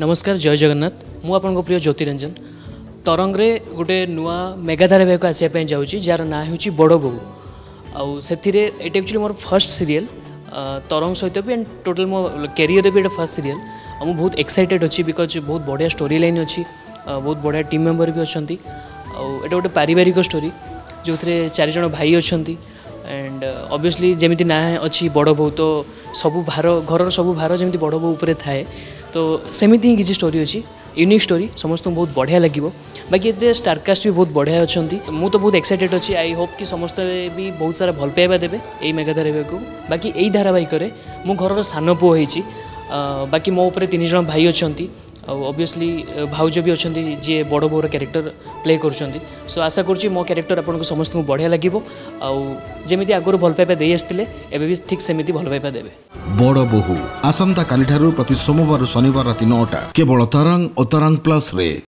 नमस्कार जय जगन्नाथ मु आपन प्रिय ज्योतिरंजन तरंग रे गोटे नुआ मेगा धारावाहिक आसापी जाऊँगी जार ना हूँ बड़ बो आउ से एक्चुअली मोर फर्स्ट सीरियल तरंग सहित भी एंड टोटल मो कैरियर भी फर्स्ट सीरियल मुझे बहुत एक्साइटेड अच्छी बिकज बहुत बढ़िया स्टोरी लाइन अच्छी बहुत बढ़िया टीम मेंबर भी अच्छा आउ गोटे पारिवारिक स्टोरी जो थे 4 जन भाई अच्छा एंड ऑब्वियसली जमी ना अच्छी बड़ बो तो सबू भार घर सबू भार जमी बड़ बो उपर थाए तो सेमती ही किसी स्टोरी अच्छी यूनिक स्टोरी समस्त बहुत बढ़िया लगे बाकी ये स्टारकास्ट भी बहुत बढ़िया अच्छा मुझे तो बहुत एक्साइटेड अच्छी आई होप कि समस्त भी बहुत सारा भल पाइबा देवे यही मेगा धारावाहिक को बाकी यही धारावाहिक मु घर सान पुओ होती बाकी मो उपर 3 जन भाई अच्छा ऑब्वियसली भाउज भी अच्छा जी बड़ बोर कैरेक्टर प्ले कर सो आशा करुँच मो कैरेक्टर आपको समस्त को बढ़िया लगे आमती आगुरी भल पाइबा दे आसते एवं भी ठीक सेमती भल पाइबा देवे बड़ बोहू आसंता काली प्रति सोमवार शनिवार राति 9टा केवल तरंग और तरंग प्लस रे।